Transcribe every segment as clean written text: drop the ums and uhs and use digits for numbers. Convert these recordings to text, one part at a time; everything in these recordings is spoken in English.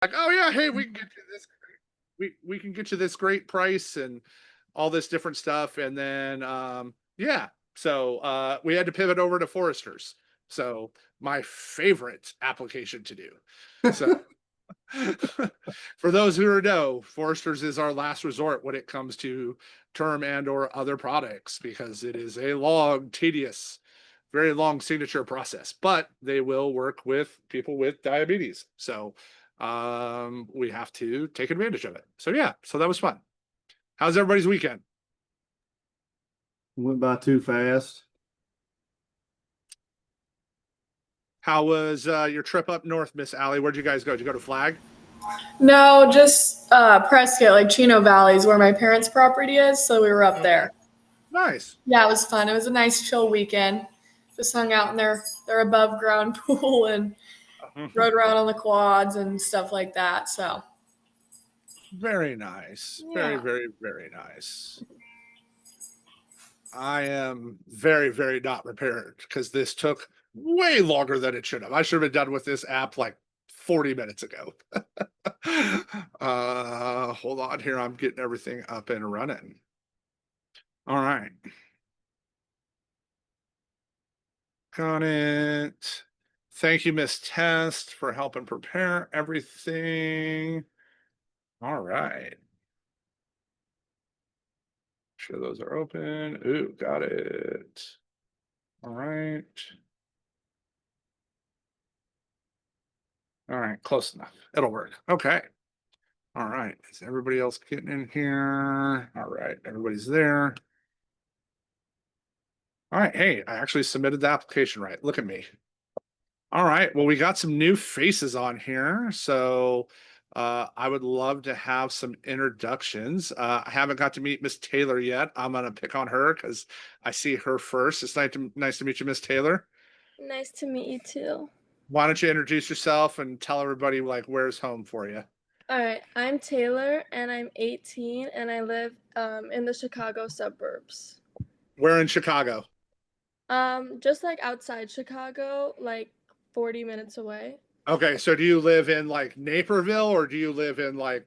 like, oh yeah, hey, we can get you this. We can get you this great price and all this different stuff. And then yeah, so we had to pivot over to Foresters. So my favorite application to do. So for those who don't know, Foresters is our last resort when it comes to term and or other products because it is a long, tedious, very long signature process, but they will work with people with diabetes. So we have to take advantage of it. So yeah, so that was fun. How's everybody's weekend? Went by too fast. How was your trip up north, Miss Allie? Where'd you guys go? Did you go to Flag? No, just Prescott, like Chino Valley is where my parents' property is, so we were up Okay. there. Nice. Yeah, it was fun. It was a nice chill weekend. Just hung out in their above ground pool and rode around on the quads and stuff like that. So Very nice. Very, yeah. very, very nice. I am very, very not prepared because this took way longer than it should have. I should have been done with this app like 40 minutes ago. Hold on here. I'm getting everything up and running. All right. Got it. Thank you, Miss Test, for helping prepare everything. All right. Sure those are open. Ooh, got it. All right. All right, close enough. It'll work. Okay. All right. Is everybody else getting in here? All right. Everybody's there. All right. Hey, I actually submitted the application right. Look at me. All right. Well, we got some new faces on here. So I would love to have some introductions. I haven't got to meet Miss Taylor yet. I'm gonna pick on her because I see her first. It's nice to meet you, Miss Taylor. Nice to meet you too. Why don't you introduce yourself and tell everybody like where's home for you? All right, I'm Taylor and I'm 18 and I live in the Chicago suburbs. Where in Chicago? Just like outside Chicago, like 40 minutes away. Okay, so do you live in like Naperville or do you live in like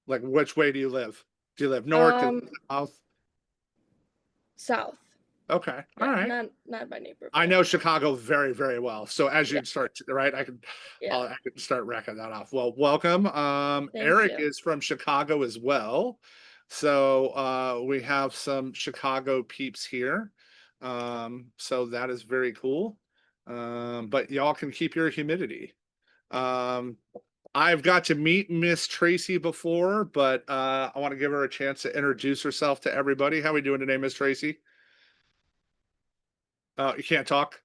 which way do you live? Do you live north and Um, south? South. Okay, all Yeah, right. not by I Naperville. know Chicago very, very well. So as Yeah, you start, right, yeah. I can start racking that off. Well, welcome. Thank Eric you. is from Chicago as well. So we have some Chicago peeps here. So that is very cool. But y'all can keep your humidity. Um, I've got to meet Miss Tracy before, but I want to give her a chance to introduce herself to everybody. How we doing today, Miss Tracy? You can't talk?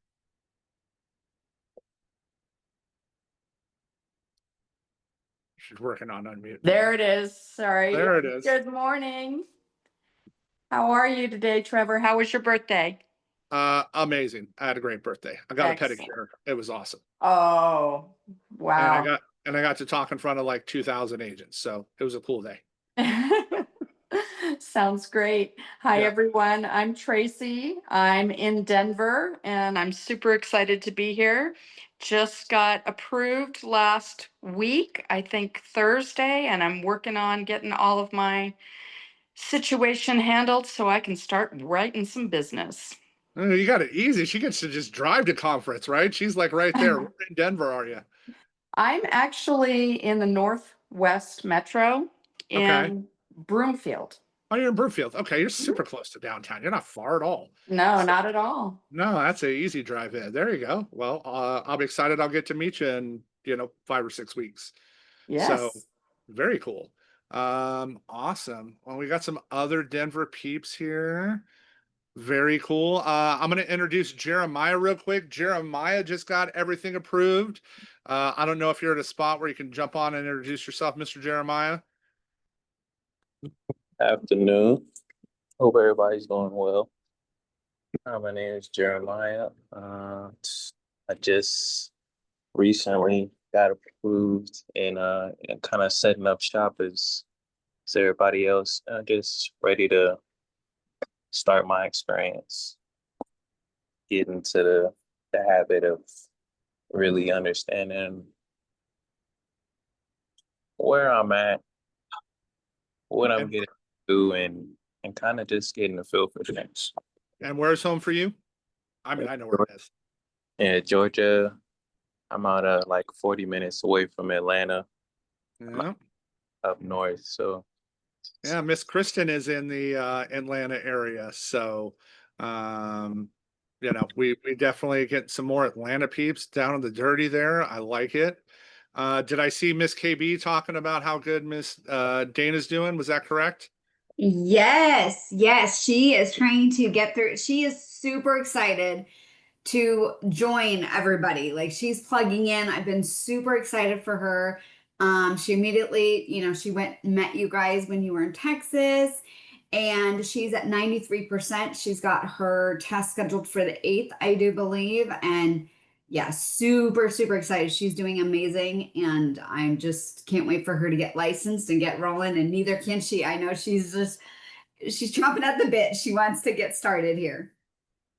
She's working on unmute. There it is. Sorry. There it is. Good morning. How are you today, Trevor? How was your birthday? Amazing. I had a great birthday. I got a Excellent. pedicure. It was awesome. Oh, And I wow. got and I got to talk in front of like 2,000 agents. So it was a cool day. Sounds great. Hi, Yeah. everyone. I'm Tracy. I'm in Denver and I'm super excited to be here. Just got approved last week, I think Thursday, and I'm working on getting all of my situation handled so I can start writing some business. Oh, you got it easy. She gets to just drive to conference, right? She's like right there. Where in Denver are you? I'm actually in the Northwest Metro Okay. in Broomfield. Oh, you're in Broomfield. Okay, you're Mhm. super close to downtown. You're not far at all. No, So, not at all. no, that's an easy drive in. There you go. Well, I'll be excited. I'll get to meet you in 5 or 6 weeks. So Yes. very cool. Awesome. Well, we got some other Denver peeps here. Very cool. I'm going to introduce Jeremiah real quick. Jeremiah just got everything approved. I don't know if you're at a spot where you can jump on and introduce yourself, Mr. Jeremiah. Afternoon. Hope everybody's doing well. My name is Jeremiah. I just recently got approved and kind of setting up shop as everybody else. Just ready to start my experience, get into the habit of really understanding where I'm at, what I'm And getting to, and kind of just getting a feel for things. where's home for you? I mean, I know where it is. Yeah, Georgia. I'm out like 40 minutes away from Atlanta. I'm Yeah. up north, so Yeah, Miss Kristen is in the Atlanta area. So we definitely get some more Atlanta peeps down in the dirty there. I like it. Did I see Miss KB talking about how good Miss Dana's doing? Was that correct? Yes, yes, she is trying to get through. She is super excited to join everybody. Like she's plugging in. I've been super excited for her. She immediately, she went and met you guys when you were in Texas, and she's at 93%. She's got her test scheduled for the 8th, I do believe. And yeah, super, super excited. She's doing amazing. And I'm just can't wait for her to get licensed and get rolling. And neither can she. I know she's chomping at the bit. She wants to get started here.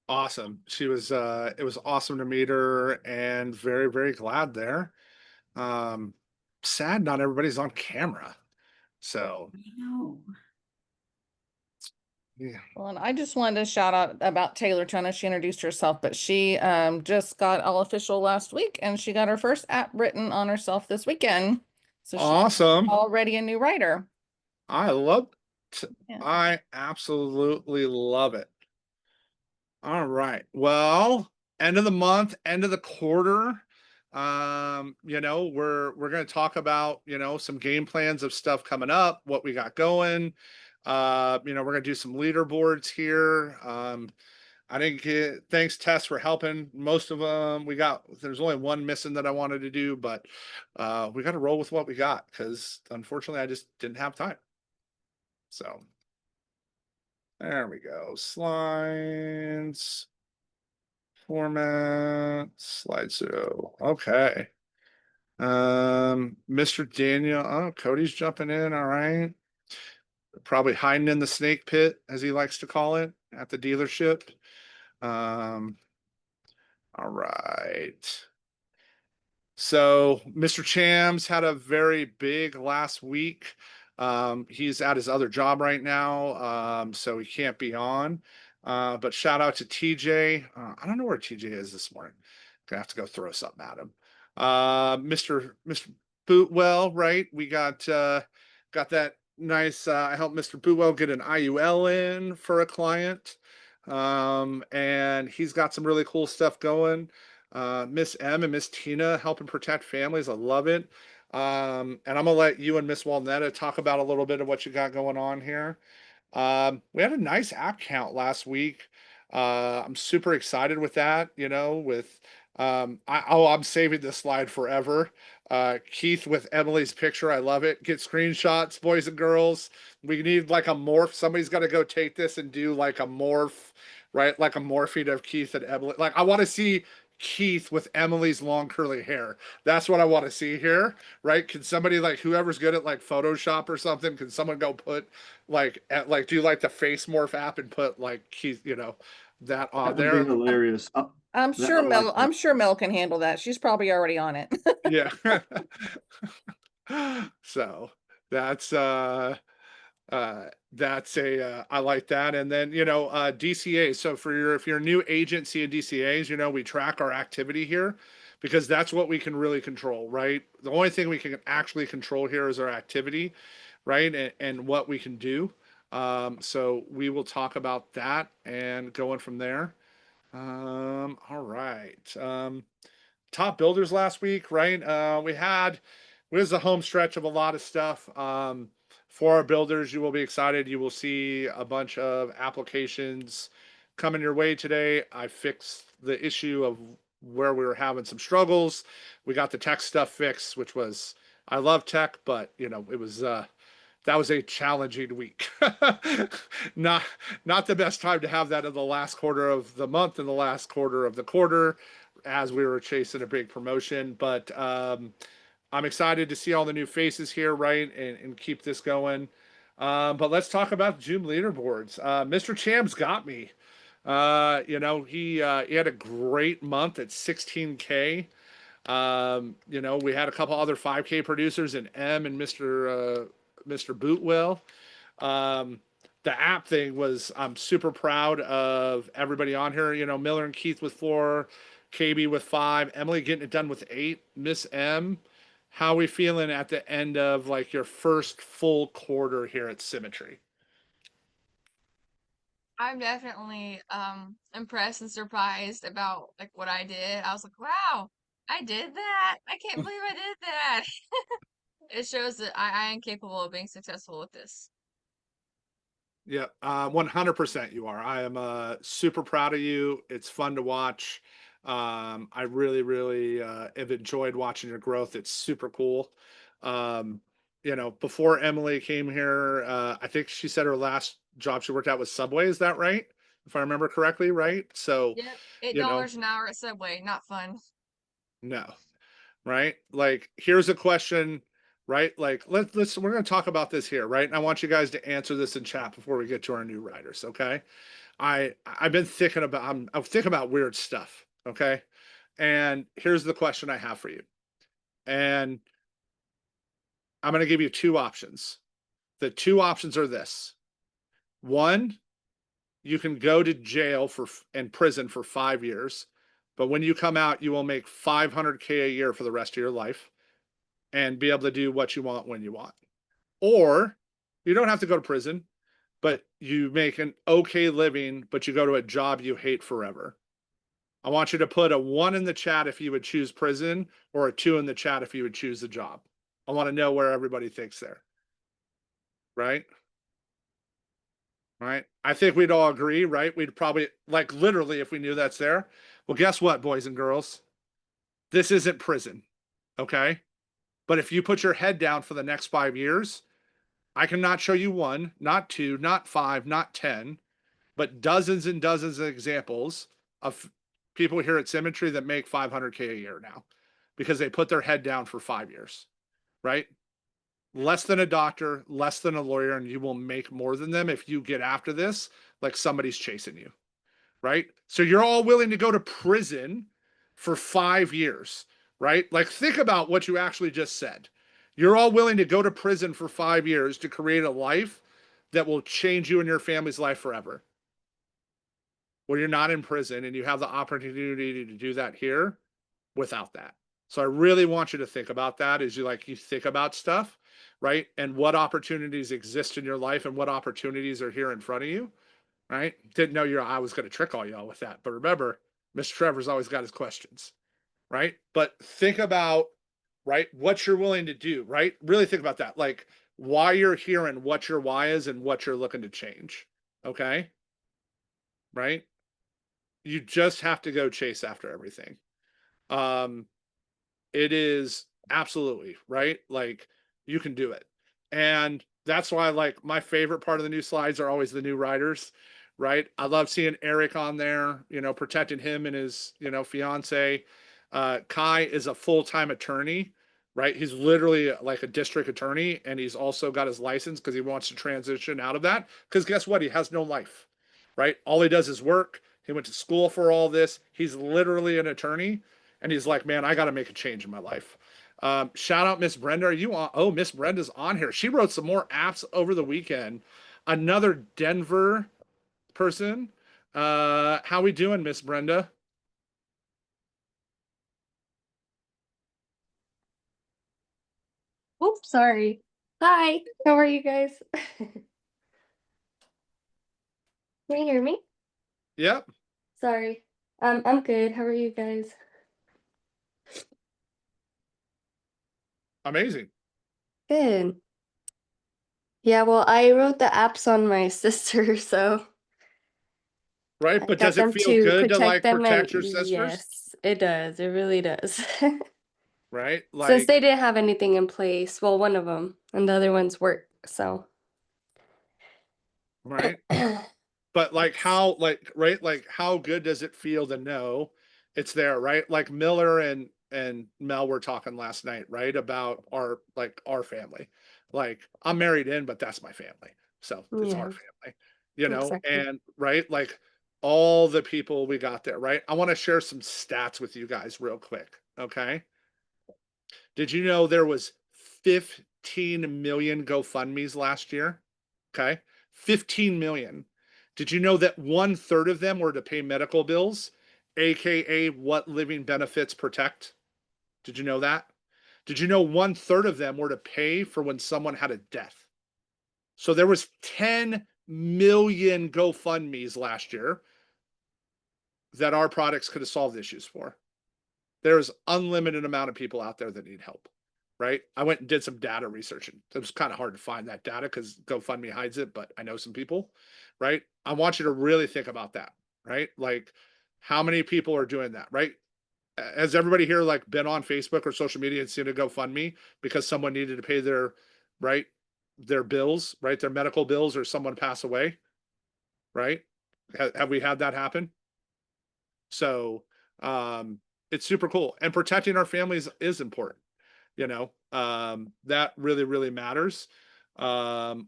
Awesome. She was it was awesome to meet her and very, very glad there. Um Sad not everybody's on camera. So I know. yeah. Well, and I just wanted to shout out about Taylor Tona. She introduced herself, but she just got all official last week and she got her first app written on herself this weekend. So she's Awesome. already a new writer. I love Yeah. I absolutely love it. All right. Well, end of the month, end of the quarter. We're gonna talk about, some game plans of stuff coming up, what we got going. We're gonna do some leaderboards here. I didn't get thanks Tess for helping. Most of them there's only one missing that I wanted to do, but we gotta roll with what we got because unfortunately I just didn't have time. So there we go. Slides. Format slideshow. Okay. Mr. Daniel. Oh, Cody's jumping in. All right. Probably hiding in the snake pit, as he likes to call it, at the dealership. Um, all right. So Mr. Chams had a very big last week. He's at his other job right now, so he can't be on. But shout out to TJ. I don't know where TJ is this morning. Gonna have to go throw something at him. Mr. Bootwell, right? We got that nice. I helped Mr. Bootwell get an IUL in for a client, and he's got some really cool stuff going. Miss M and Miss Tina helping protect families. I love it. And I'm gonna let you and Miss Walnetta talk about a little bit of what you got going on here. We had a nice app count last week. I'm super excited with that, with I'm saving this slide forever. Keith with Emily's picture. I love it. Get screenshots, boys and girls. We need like a morph. Somebody's got to go take this and do like a morph, right? Like a morphing of Keith and Emily. Like I want to see Keith with Emily's long curly hair. That's what I want to see here, right? Can somebody like whoever's good at like Photoshop or something, can someone go put do like the face morph app and put like Keith, that on That would there? be hilarious. I'm That- sure I like Mel, that. I'm sure Mel can handle that. She's probably already on it. Yeah. So that's I like that. And then DCA. So if you're a new agency in DCAs, we track our activity here because that's what we can really control, right? The only thing we can actually control here is our activity, right? And what we can do. So we will talk about that and going from there. All right. Top builders last week, right? It was a home stretch of a lot of stuff. For our builders, you will be excited. You will see a bunch of applications coming your way today. I fixed the issue of where we were having some struggles. We got the tech stuff fixed, which was, I love tech, but it was that was a challenging week. Not the best time to have that in the last quarter of the month and the last quarter of the quarter as we were chasing a big promotion. But I'm excited to see all the new faces here, right? And keep this going. But let's talk about Zoom leaderboards. Mr. Cham's got me. He had a great month at 16K. You know, we had a couple other 5K producers in M and Mr. Bootwell. The app thing was, I'm super proud of everybody on here. You know, Miller and Keith with 4, KB with 5, Emily getting it done with 8. Miss M, how we feeling at the end of like your first full quarter here at Symmetry? I'm definitely impressed and surprised about like what I did. I was like, wow, I did that. I can't believe I did that. It shows that I am capable of being successful with this. Yeah, 100% you are. I am super proud of you. It's fun to watch. I really, really have enjoyed watching your growth. It's super cool. Um, you know, before Emily came here, I think she said her last job she worked at was Subway. Is that right? If I remember correctly, right? So, Yep, eight you know, dollars an hour at Subway, not fun. no, right? Like, here's a question, right? Like, we're gonna talk about this here, right? And I want you guys to answer this in chat before we get to our new writers, okay? I've been thinking about I'm thinking about weird stuff, okay? And here's the question I have for you. And I'm going to give you 2 options. The 2 options are this. One, you can go to jail for and prison for 5 years, but when you come out, you will make 500K a year for the rest of your life and be able to do what you want when you want. Or you don't have to go to prison, but you make an okay living, but you go to a job you hate forever. I want you to put a 1 in the chat if you would choose prison, or a 2 in the chat if you would choose the job. I want to know where everybody thinks there. Right? Right? I think we'd all agree, right? We'd probably, like, literally, if we knew that's there. Well, guess what, boys and girls? This isn't prison. Okay? But if you put your head down for the next 5 years, I cannot show you 1, not 2, not 5, not 10, but dozens and dozens of examples of people here at Symmetry that make 500K a year now because they put their head down for 5 years, right? Less than a doctor, less than a lawyer, and you will make more than them if you get after this like somebody's chasing you, right? So you're all willing to go to prison for 5 years, right? Like, think about what you actually just said. You're all willing to go to prison for 5 years to create a life that will change you and your family's life forever. Where you're not in prison and you have the opportunity to do that here without that. So I really want you to think about that as you think about stuff, right? And what opportunities exist in your life and what opportunities are here in front of you, right? Didn't know I was going to trick all y'all with that. But remember, Mr. Trevor's always got his questions, right? But think about, right, what you're willing to do, right? Really think about that. Like, why you're here and what your why is and what you're looking to change. Okay. Right? You just have to go chase after everything. It is absolutely right. Like, you can do it. And that's why, like, my favorite part of the new slides are always the new writers, right? I love seeing Eric on there, you know, protecting him and his, you know, fiance. Kai is a full-time attorney, right? He's literally like a district attorney, and he's also got his license because he wants to transition out of that. Because guess what? He has no life, right? All he does is work. He went to school for all this. He's literally an attorney, and he's like, man, I got to make a change in my life. Shout out Miss Brenda. Are you on? Oh, Miss Brenda's on here. She wrote some more apps over the weekend. Another Denver person. How we doing, Miss Brenda? Oops, sorry. Hi, how are you guys? Can you hear me? Yep. Sorry. I'm good. How are you guys? Amazing. Good. Yeah, well, I wrote the apps on my sister, so Right. I But got does it them feel to good to protect like them, and protect your sisters? yes, it does. It really does. Right. Since Like, they didn't have anything in place, well, one of them, and the other one's work, so. right. But like, how, like, right, like, how good does it feel to know it's there, right? Like Miller and Mel were talking last night, right, about our family. Like, I'm married in, but that's my family, so it's our Yeah, family, you know. exactly. And right, like, all the people we got there, right? I want to share some stats with you guys real quick, okay? Did you know there was 15 million GoFundMe's last year? Okay. 15 million. Did you know that 1/3 of them were to pay medical bills, AKA what living benefits protect? Did you know that? Did you know 1/3 of them were to pay for when someone had a death? So there was 10 million GoFundMe's last year that our products could have solved issues for. There's unlimited amount of people out there that need help, right? I went and did some data research, and it was kind of hard to find that data because GoFundMe hides it, but I know some people, right? I want you to really think about that, right? Like, how many people are doing that, right? Has everybody here like been on Facebook or social media and seen a GoFundMe because someone needed to pay their, right, their bills, right, their medical bills, or someone pass away, right? Have we had that happen? So it's super cool, and protecting our families is important. That really, really matters on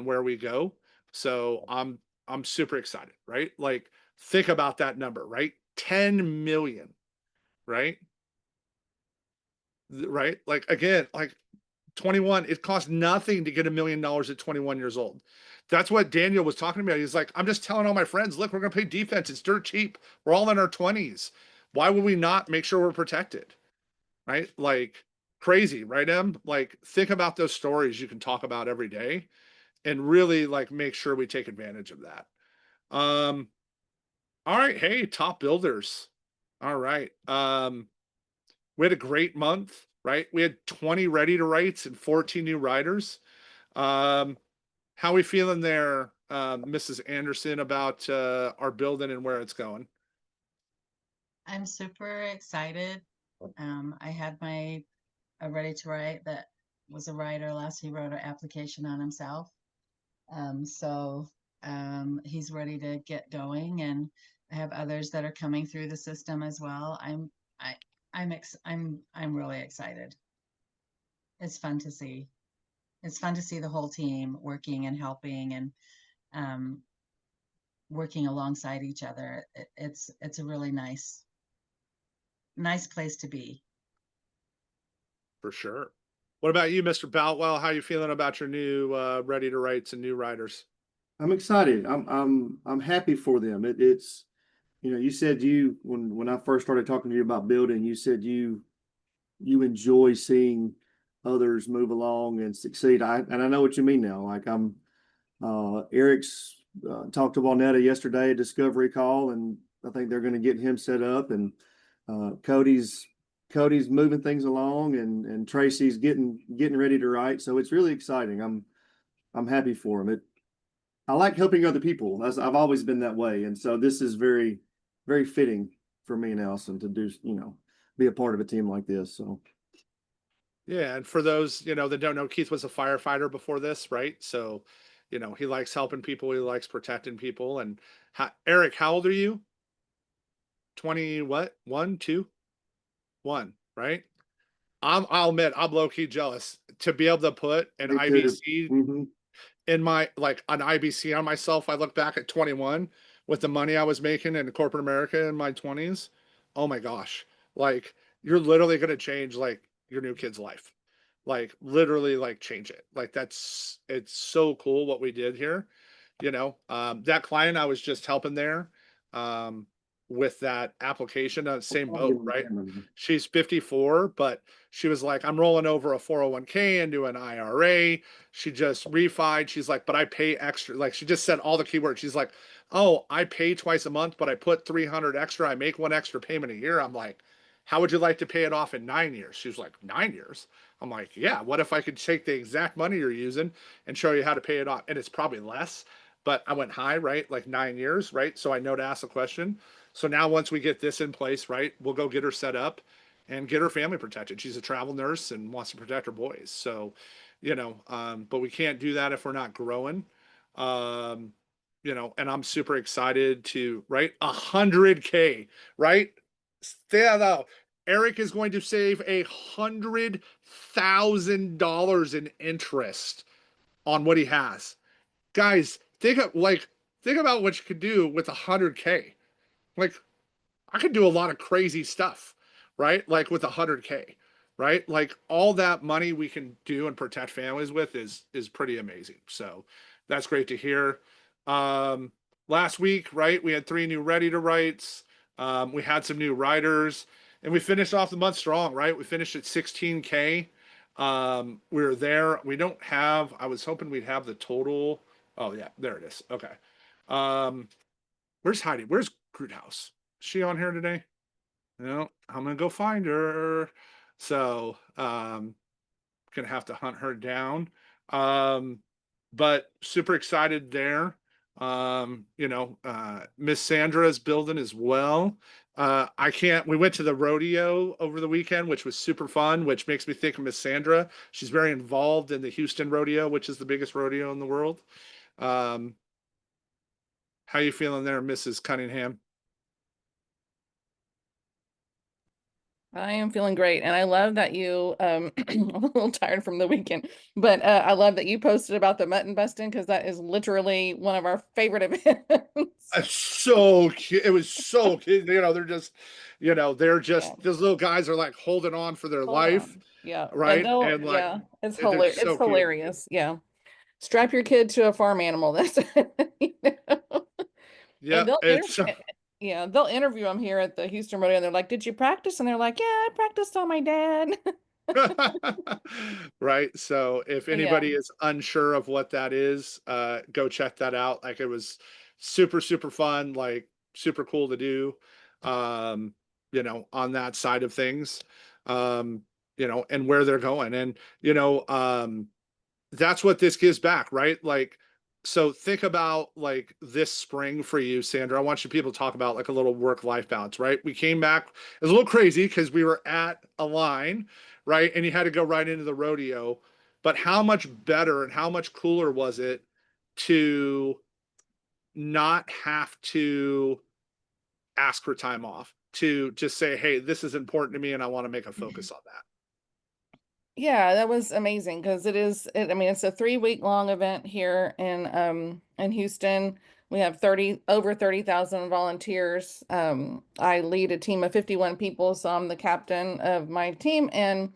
where we go. So I'm super excited, right? Like, think about that number, right? 10 million, right? Right? Like, again, like 21, it costs nothing to get $1 million at 21 years old. That's what Daniel was talking about. He's like, I'm just telling all my friends, look, we're going to play defense. It's dirt cheap. We're all in our 20s. Why would we not make sure we're protected? Right? Like, crazy, right, Em? Like, think about those stories you can talk about every day and really like make sure we take advantage of that. All right. Hey, top builders. All right. We had a great month, right? We had 20 ready to writes and 14 new riders. How we feeling there, Mrs. Anderson, about our building and where it's going? I'm super excited. I had my ready to write that was a writer last. He wrote an application on himself. So he's ready to get going, and I have others that are coming through the system as well. I'm really excited. It's fun to see. It's fun to see the whole team working and helping and working alongside each other. It's a really nice place to be. For sure. What about you, Mr. Boutwell? How you feeling about your new ready to writes and new riders? I'm excited. I'm happy for them. It's you said when I first started talking to you about building, you said you enjoy seeing others move along and succeed. I know what you mean now. Like, Eric's talked to Walnetta yesterday, a discovery call, and I think they're going to get him set up, and Cody's moving things along, and Tracy's getting ready to write. So it's really exciting. I'm happy for him. I like helping other people. I've always been that way, and so this is very, very fitting for me and Allison to do. Be a part of a team like this. So. Yeah, and for those that don't know, Keith was a firefighter before this, right? So, he likes helping people. He likes protecting people. And Eric, how old are you? 20 what? 1, 2? 1, right? I'll admit, I'm low key jealous to be able to put an IBC in my, like, an IBC on myself. I look back at 21 with the money I was making in corporate America in my 20s. Oh my gosh. Like, you're literally going to change like your new kid's life. Like, literally, like, change it. Like, it's so cool what we did here. That client I was just helping there, with that application, same boat, right? She's 54, but she was like, I'm rolling over a 401k into an IRA. She just refied. She's like, but I pay extra. Like, she just said all the keywords. She's like, oh, I pay twice a month, but I put 300 extra. I make one extra payment a year. I'm like, how would you like to pay it off in 9 years? She was like, 9 years? I'm like, yeah, what if I could take the exact money you're using and show you how to pay it off? And it's probably less, but I went high, right? Like 9 years, right? So I know to ask the question. So now once we get this in place, right, we'll go get her set up and get her family protected. She's a travel nurse and wants to protect her boys. So, but we can't do that if we're not growing. And I'm super excited to, right, 100K, right? Stay though. Eric is going to save $100,000 in interest on what he has. Guys, think about what you could do with 100K. Like, I could do a lot of crazy stuff, right? Like with 100K. right? Like all that money we can do and protect families with is pretty amazing. So that's great to hear. Um, Last week, right, we had 3 new ready to writes. We had some new writers, and we finished off the month strong, right? We finished at 16K. We were there. We don't have, I was hoping we'd have the total. Oh yeah, there it is. Okay. Um, where's Heidi? Where's Crude House? Is she on here today? No, I'm gonna go find her. So, gonna have to hunt her down. Um, but super excited there. Miss Sandra is building as well. I can't, we went to the rodeo over the weekend, which was super fun, which makes me think of Miss Sandra. She's very involved in the Houston rodeo, which is the biggest rodeo in the world. Um, how you feeling there, Mrs. Cunningham? I am feeling great, and I love that you I'm a little tired from the weekend, but I love that you posted about the mutton busting because that is literally one of our favorite events. So cute. It was so cute. They're just, they're Yeah, just those little guys are like holding on for their hold life, on. Yeah, and right? they'll And like yeah, they're it's so cute. hilarious. Yeah. Strap your kid to a farm animal. That's you know? Yeah, And it's yeah, they'll interview them here at the Houston Rodeo, and they're like, "Did you practice?" And they're like, "Yeah, I practiced on my dad." right. So if Yeah. anybody is unsure of what that is, go check that out. Like it was super, super fun, like super cool to do. Um, on that side of things. And where they're going. And that's what this gives back, right? Like, so think about like this spring for you, Sandra. I want you people to talk about like a little work-life balance, right? We came back, it was a little crazy because we were at a line, right? And you had to go right into the rodeo. But how much better and how much cooler was it to not have to ask for time off, to just say, hey, this is important to me and I want to make a focus on that. Yeah, that was amazing because I mean, it's a 3-week long event here in Houston. We have over 30,000 volunteers. I lead a team of 51 people, so I'm the captain of my team. And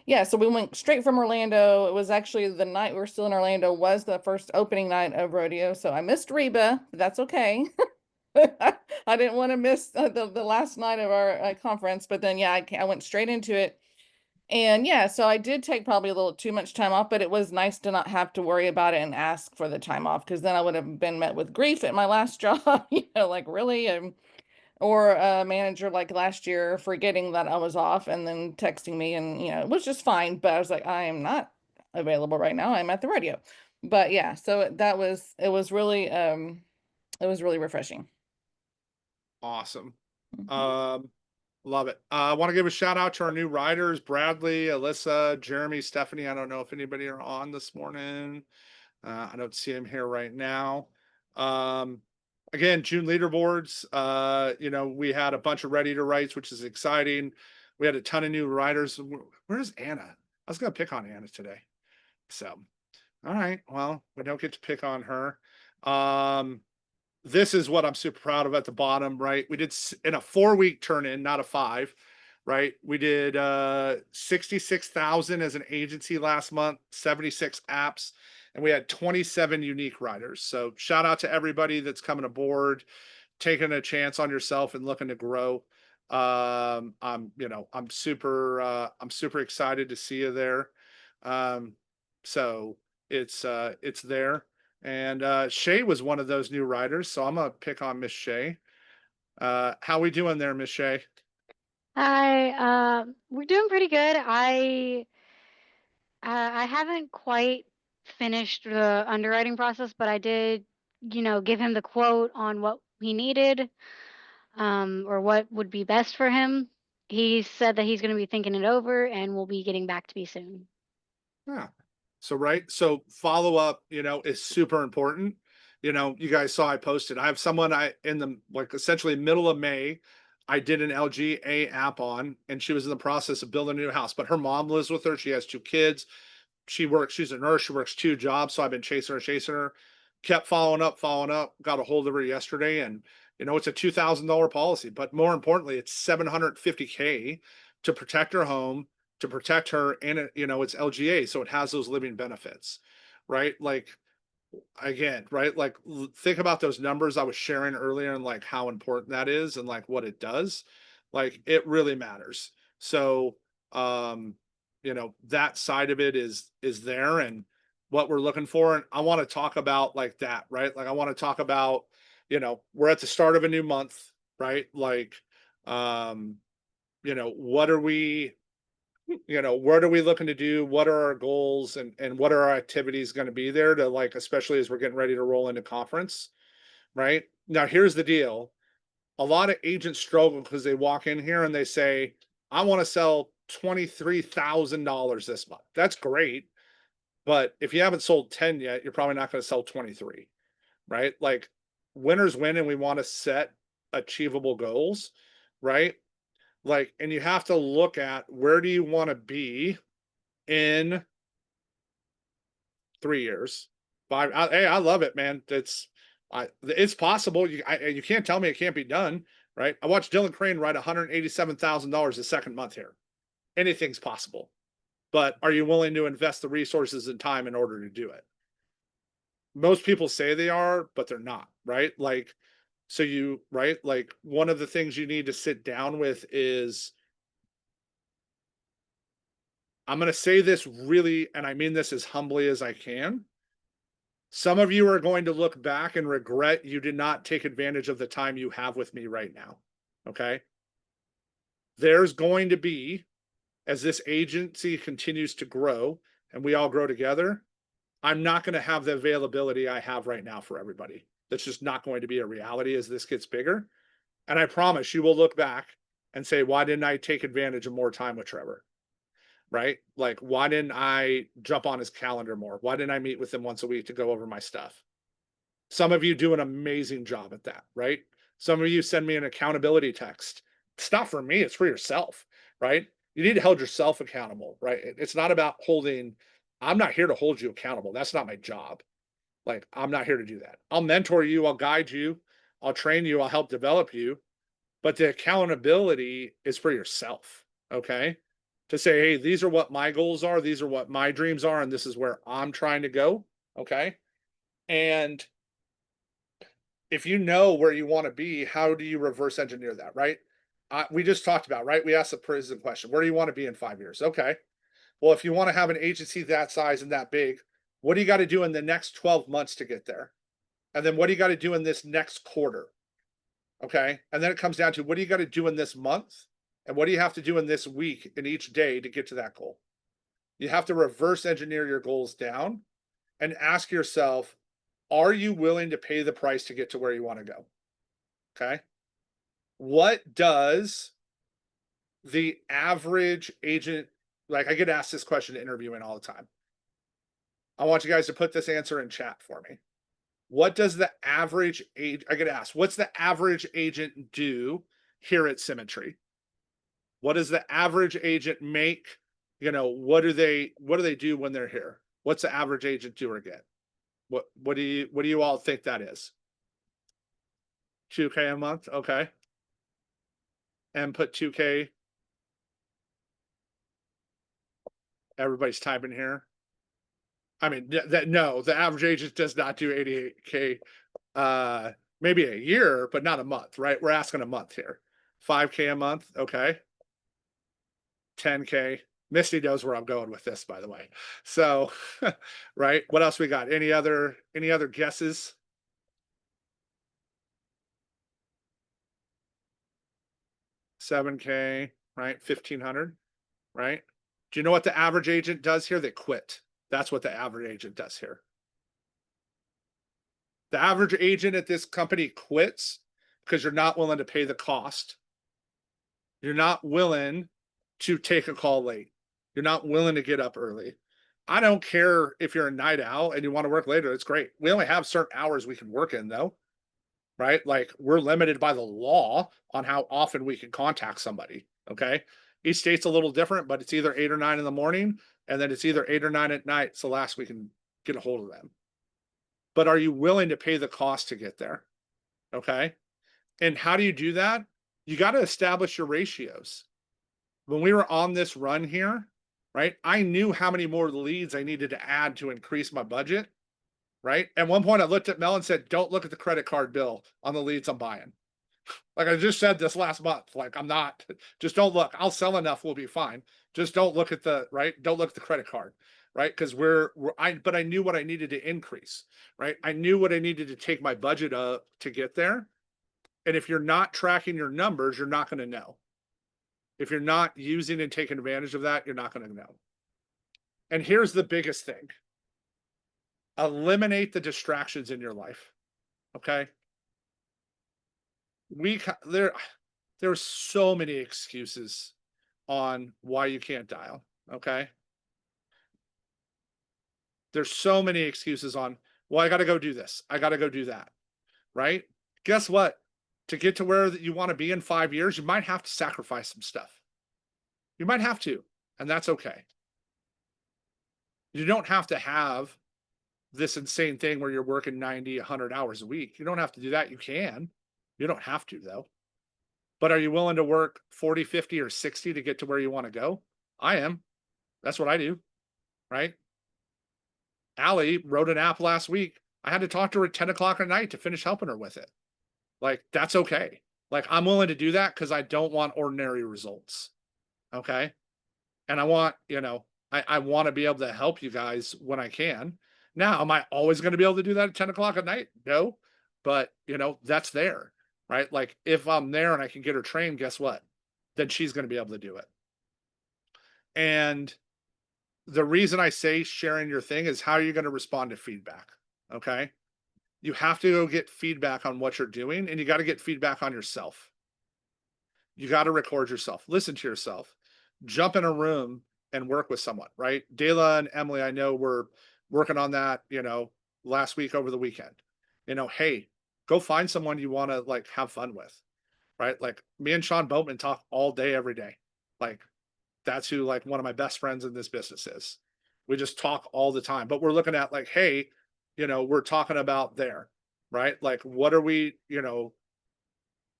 yeah, so we went straight from Orlando. It was actually the night we were still in Orlando was the first opening night of rodeo. So I missed Reba, but that's okay. I didn't want to miss the last night of our conference, but then yeah, I went straight into it. And yeah, so I did take probably a little too much time off, but it was nice to not have to worry about it and ask for the time off because then I would have been met with grief at my last job, like really, or a manager like last year forgetting that I was off and then texting me, and it was just fine. But I was like, I am not available right now. I'm at the rodeo. But yeah, so it was really refreshing. Awesome. Mhm. Love it. I want to give a shout out to our new writers, Bradley, Alyssa, Jeremy, Stephanie. I don't know if anybody are on this morning. I don't see him here right now. Um, Again, June leaderboards. We had a bunch of ready to writes, which is exciting. We had a ton of new writers. Where's Anna? I was gonna pick on Anna today. So, all right. Well, we don't get to pick on her. Um, this is what I'm super proud of at the bottom, right? We did in a 4-week turn in, not a 5, right? We did 66,000 as an agency last month, 76 apps, and we had 27 unique riders. So shout out to everybody that's coming aboard, taking a chance on yourself and looking to grow. I'm super excited to see you there. Um, so it's there. And Shay was one of those new riders, so I'm gonna pick on Miss Shay. How we doing there, Miss Shay? Hi, we're doing pretty good. I haven't quite finished the underwriting process, but I did, give him the quote on what he needed, or what would be best for him. He said that he's going to be thinking it over and will be getting back to me soon. Yeah. So right. So follow up, is super important. You guys saw I posted. I have someone in the like essentially middle of May, I did an LGA app on, and she was in the process of building a new house, but her mom lives with her. She has 2 kids. She's a nurse, she works 2 jobs. So I've been chasing her, kept following up, got a hold of her yesterday. And it's a $2,000 policy, but more importantly, it's 750K to protect her home, to protect her, and it, it's LGA, so it has those living benefits, right? Like, again, right? Like, think about those numbers I was sharing earlier and like how important that is and like what it does. Like, it really matters. So, um, that side of it is there, and what we're looking for. And I want to talk about like that, right? Like, I want to talk about, we're at the start of a new month, right? Like, um, what are we, what are we looking to do? What are our goals, and what are our activities going to be there to, like, especially as we're getting ready to roll into conference, right? Now, here's the deal. A lot of agents struggle because they walk in here and they say, I want to sell $23,000 this month. That's great. But if you haven't sold 10 yet, you're probably not going to sell 23, right? Like, winners win, and we want to set achievable goals, right? Like, and you have to look at, where do you want to be in 3 years, 5. Hey, I love it, man. It's possible. You can't tell me it can't be done, right? I watched Dylan Crane write $187,000 the second month here. Anything's possible, but are you willing to invest the resources and time in order to do it? Most people say they are, but they're not, right? Like, so right? Like, one of the things you need to sit down with is, I'm going to say this really, and I mean this as humbly as I can. Some of you are going to look back and regret you did not take advantage of the time you have with me right now. Okay. There's going to be, as this agency continues to grow and we all grow together, I'm not going to have the availability I have right now for everybody. That's just not going to be a reality as this gets bigger. And I promise you will look back and say, why didn't I take advantage of more time with Trevor? Right? Like, why didn't I jump on his calendar more? Why didn't I meet with him once a week to go over my stuff? Some of you do an amazing job at that, right? Some of you send me an accountability text. It's not for me, it's for yourself, right? You need to hold yourself accountable, right? It's not about I'm not here to hold you accountable. That's not my job. Like, I'm not here to do that. I'll mentor you, I'll guide you, I'll train you, I'll help develop you. But the accountability is for yourself, okay? To say, hey, these are what my goals are, these are what my dreams are, and this is where I'm trying to go, okay? And if you know where you want to be, how do you reverse engineer that, right? We just talked about, right? We asked the prison question, where do you want to be in 5 years? Okay. Well, if you want to have an agency that size and that big, what do you got to do in the next 12 months to get there? And then what do you got to do in this next quarter? Okay. And then it comes down to, what do you got to do in this month? And what do you have to do in this week, in each day, to get to that goal? You have to reverse engineer your goals down and ask yourself, are you willing to pay the price to get to where you want to go? Okay. What does the average agent, like, I get asked this question interviewing all the time. I want you guys to put this answer in chat for me. What does the average age, I get asked, what's the average agent do here at Symmetry? What does the average agent make? What do they do when they're here? What's the average agent do or get? What do you all think that is? $2K a month, okay. And put 2K. Everybody's typing here. I mean, no, the average agent does not do 88K, maybe a year, but not a month, right? We're asking a month here. 5K a month, okay. 10K. Misty knows where I'm going with this, by the way. So, right. What else we got? Any other guesses? $7K, right? 1,500, right? Do you know what the average agent does here? They quit. That's what the average agent does here. The average agent at this company quits because you're not willing to pay the cost. You're not willing to take a call late. You're not willing to get up early. I don't care if you're a night owl and you want to work later. It's great. We only have certain hours we can work in, though, right? Like, we're limited by the law on how often we can contact somebody. Okay. Each state's a little different, but it's either 8 or 9 in the morning, and then it's either 8 or 9 at night. It's the last we can get a hold of them. But are you willing to pay the cost to get there? Okay. And how do you do that? You got to establish your ratios. when we were on this run here, right? I knew how many more leads I needed to add to increase my budget, right? At one point I looked at Mel and said, don't look at the credit card bill on the leads I'm buying. Like I just said this last month, like I'm not, just don't look. I'll sell enough, we'll be fine. Just don't look at the, right? Don't look at the credit card, right? Because but I knew what I needed to increase, right? I knew what I needed to take my budget up to get there. And if you're not tracking your numbers, you're not going to know. If you're not using and taking advantage of that, you're not going to know. And here's the biggest thing. Eliminate the distractions in your life. Okay? There's so many excuses on why you can't dial, okay? There's so many excuses on, well, I got to go do this. I got to go do that, right? Guess what? To get to where you want to be in 5 years, you might have to sacrifice some stuff. You might have to, and that's okay. You don't have to have this insane thing where you're working 90, 100 hours a week. You don't have to do that. You can. You don't have to, though. But are you willing to work 40, 50, or 60 to get to where you want to go? I am. That's what I do, right? Allie wrote an app last week. I had to talk to her at 10 o'clock at night to finish helping her with it. Like, that's okay. Like, I'm willing to do that because I don't want ordinary results. Okay. And I want, I want to be able to help you guys when I can. Now, am I always going to be able to do that at 10 o'clock at night? No. But, that's there, right? Like, if I'm there and I can get her trained, guess what? Then she's going to be able to do it. And the reason I say sharing your thing is how you're going to respond to feedback. Okay. You have to go get feedback on what you're doing, and you got to get feedback on yourself. You got to record yourself, listen to yourself, jump in a room and work with someone, right? Dayla and Emily, I know were working on that, last week over the weekend. Hey, go find someone you want to like have fun with, right? Like me and Sean Boatman talk all day, every day. Like that's who like one of my best friends in this business is. We just talk all the time, but we're looking at like, hey, we're talking about there, right? Like, what are we,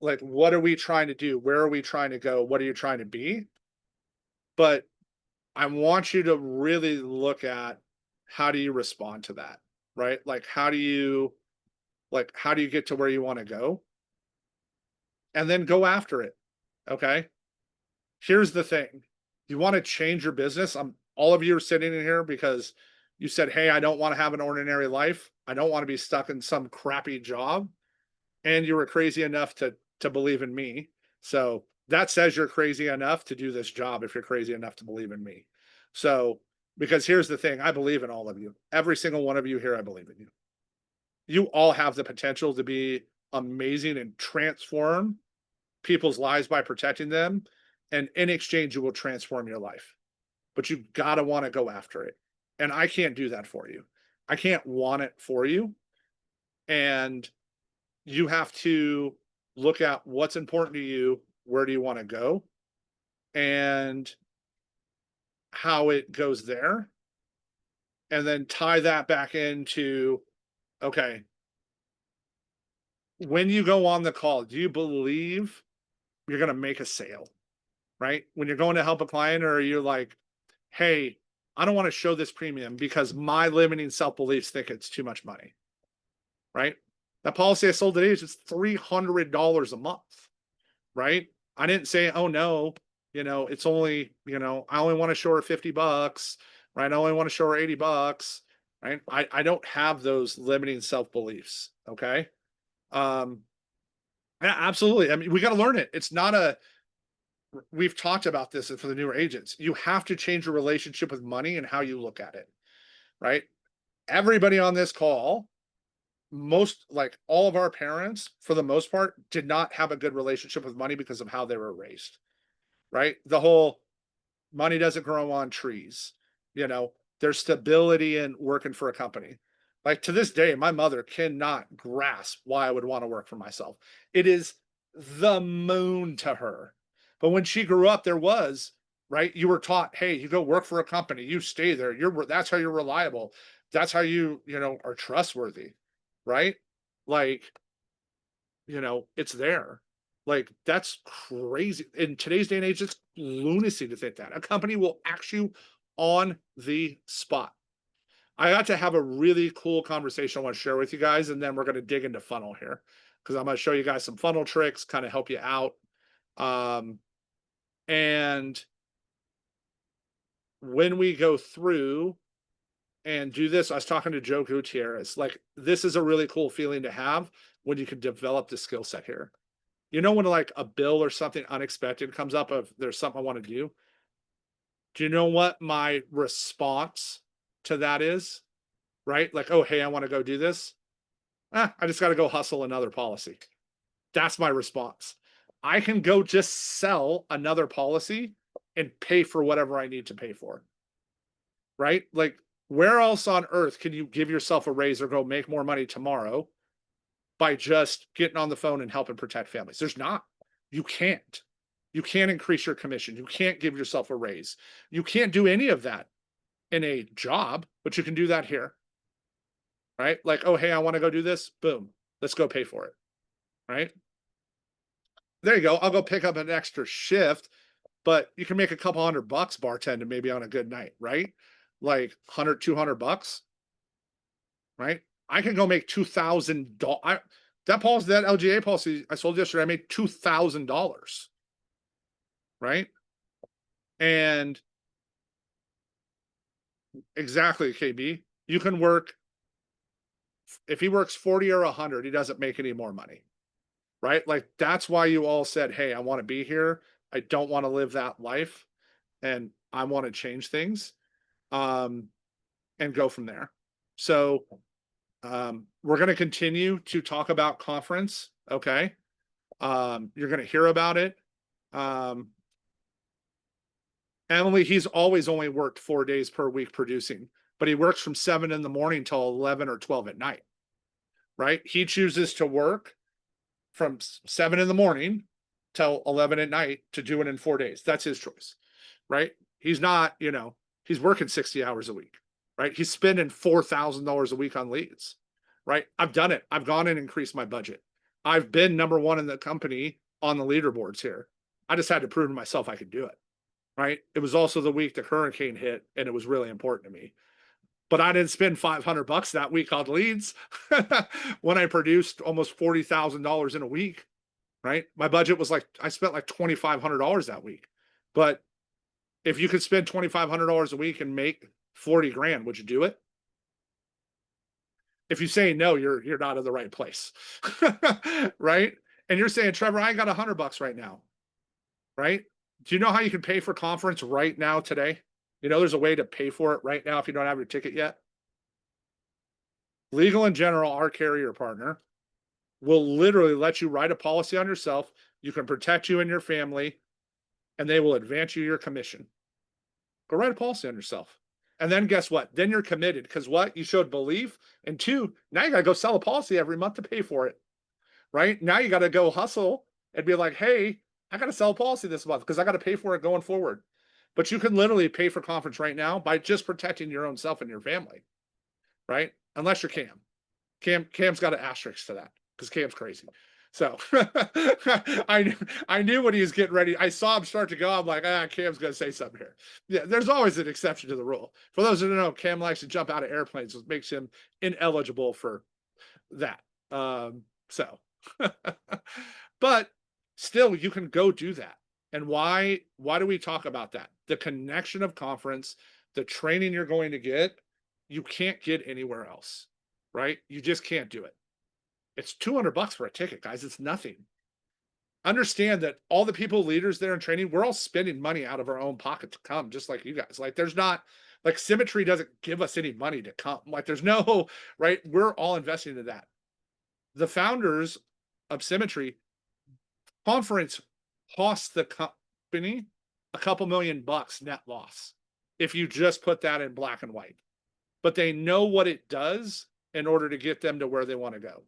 like, what are we trying to do? Where are we trying to go? What are you trying to be? But I want you to really look at how do you respond to that, right? Like, how do you get to where you want to go? And then go after it. Okay. Here's the thing. You want to change your business. All of you are sitting in here because you said, hey, I don't want to have an ordinary life. I don't want to be stuck in some crappy job. And you were crazy enough to believe in me. So that says you're crazy enough to do this job if you're crazy enough to believe in me. So, because here's the thing, I believe in all of you. Every single one of you here, I believe in you. You all have the potential to be amazing and transform people's lives by protecting them. And in exchange, you will transform your life. But you got to want to go after it. And I can't do that for you. I can't want it for you. And you have to look at what's important to you, where do you want to go, and how it goes there. And then tie that back into, okay, when you go on the call, do you believe you're going to make a sale, right? When you're going to help a client, or you're like, hey, I don't want to show this premium because my limiting self-beliefs think it's too much money, right? That policy I sold today is just $300 a month, right? I didn't say, oh no, it's only, I only want to show her $50, right? I only want to show her $80, right? I don't have those limiting self-beliefs. Okay. Yeah, absolutely. I mean, we got to learn it. It's not we've talked about this for the newer agents. You have to change your relationship with money and how you look at it, right? Everybody on this call, like all of our parents, for the most part, did not have a good relationship with money because of how they were raised, right? The whole money doesn't grow on trees, there's stability in working for a company. Like to this day, my mother cannot grasp why I would want to work for myself. It is the moon to her. But when she grew up, there was, right? You were taught, hey, you go work for a company, you stay there. That's how you're reliable. That's how you are trustworthy, right? Like, it's there. Like, that's crazy. In today's day and age, it's lunacy to think that. A company will act you on the spot. I got to have a really cool conversation I want to share with you guys, and then we're going to dig into funnel here because I'm going to show you guys some funnel tricks, kind of help you out. And when we go through and do this, I was talking to Joe Gutierrez. Like, this is a really cool feeling to have when you can develop the skill set here. You know, when like a bill or something unexpected comes up of there's something I want to do. Do you know what my response to that is? Right? Like, oh, hey, I want to go do this. I just got to go hustle another policy. That's my response. I can go just sell another policy and pay for whatever I need to pay for. Right? Like, where else on earth can you give yourself a raise or go make more money tomorrow by just getting on the phone and helping protect families? There's not. You can't. You can't increase your commission. You can't give yourself a raise. You can't do any of that in a job, but you can do that here. Right? Like, oh, hey, I want to go do this. Boom. Let's go pay for it. Right? There you go. I'll go pick up an extra shift, but you can make a couple $100 bartending maybe on a good night, right? Like 100, $200, right? I can go make $2,000. That LGA policy I sold yesterday, I made $2,000, right? And exactly, KB, you can work. If he works 40 or 100, he doesn't make any more money, right? Like, that's why you all said, hey, I want to be here. I don't want to live that life, and I want to change things, and go from there. So we're going to continue to talk about conference. Okay. You're going to hear about it. Emily, he's always only worked 4 days per week producing, but he works from 7 in the morning till 11 or 12 at night, right? He chooses to work from 7 in the morning till 11 at night to do it in 4 days. That's his choice, right? He's not, he's working 60 hours a week, right? He's spending $4,000 a week on leads, right? I've done it. I've gone and increased my budget. I've been number one in the company on the leaderboards here. I just had to prove to myself I could do it, right? It was also the week the hurricane hit, and it was really important to me. But I didn't spend $500 that week on leads when I produced almost $40,000 in a week, right? My budget was like, I spent like $2,500 that week. But if you could spend $2,500 a week and make 40 grand, would you do it? If you say no, you're not in the right place, right? And you're saying, Trevor, I got $100 right now, right? Do you know how you can pay for conference right now today? There's a way to pay for it right now if you don't have your ticket yet. Legal in General, our carrier partner, will literally let you write a policy on yourself. You can protect you and your family, and they will advance you your commission. Go write a policy on yourself. And then guess what? Then you're committed, because what? You showed belief. And 2, now you got to go sell a policy every month to pay for it, right? Now you got to go hustle and be like, hey, I got to sell a policy this month because I got to pay for it going forward. But you can literally pay for conference right now by just protecting your own self and your family, right? Unless you're Cam. Cam's got an asterisk to that because Cam's crazy. So I knew when he was getting ready. I saw him start to go. I'm like, Cam's going to say something here. Yeah, there's always an exception to the rule. For those who don't know, Cam likes to jump out of airplanes, which makes him ineligible for that. But still, you can go do that. And why do we talk about that? The connection of conference, the training you're going to get, you can't get anywhere else, right? You just can't do it. It's $200 for a ticket, guys. It's nothing. Understand that all the people, leaders there in training, we're all spending money out of our own pocket to come, just like you guys. Like, there's not, like, Symmetry doesn't give us any money to come. Like, there's no, right? We're all investing into that. The founders of Symmetry, conference costs the company a couple $1,000,000 net loss if you just put that in black and white. But they know what it does in order to get them to where they want to go,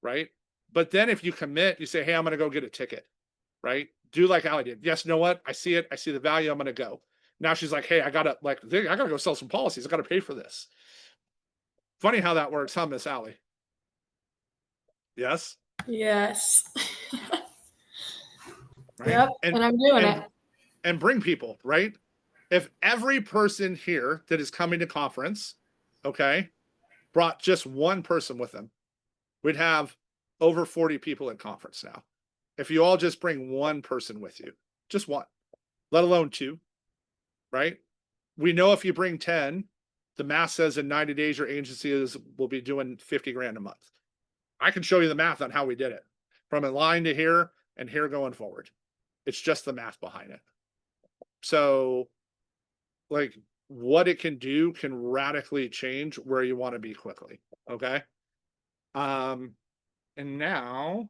right? But then if you commit, you say, hey, I'm going to go get a ticket, right? Do like Allie did. Yes, you know what? I see it. I see the value. I'm going to go. Now she's like, hey, I got to go sell some policies. I got to pay for this. Funny how that works, huh, Miss Allie? Yes? Yes. right? Yep. And I'm doing it. And bring people, right? If every person here that is coming to conference, okay, brought just one person with them, we'd have over 40 people at conference now. If you all just bring one person with you, just one, let alone two, right? We know if you bring 10, the math says in 90 days, your agency will be doing 50 grand a month. I can show you the math on how we did it from a line to here and here going forward. It's just the math behind it. So, like, what it can do can radically change where you want to be quickly. Okay. And now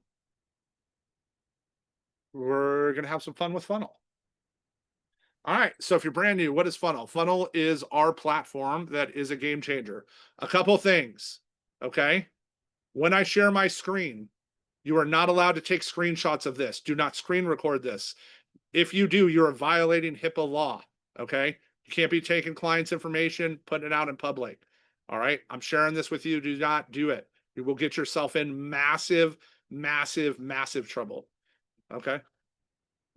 we're going to have some fun with Funnel. All right. So if you're brand new, what is Funnel? Funnel is our platform that is a game changer. A couple things. Okay. When I share my screen, you are not allowed to take screenshots of this. Do not screen record this. If you do, you are violating HIPAA law. Okay. You can't be taking clients' information, putting it out in public. All right. I'm sharing this with you. Do not do it. You will get yourself in massive, massive, massive trouble. Okay.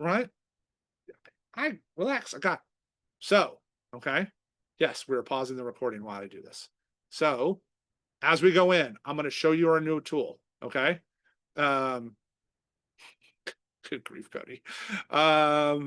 Right. I relax. I got. So, okay. Yes, we're pausing the recording while I do this. So, as we go in, I'm going to show you our new tool. Okay. Good grief, Cody.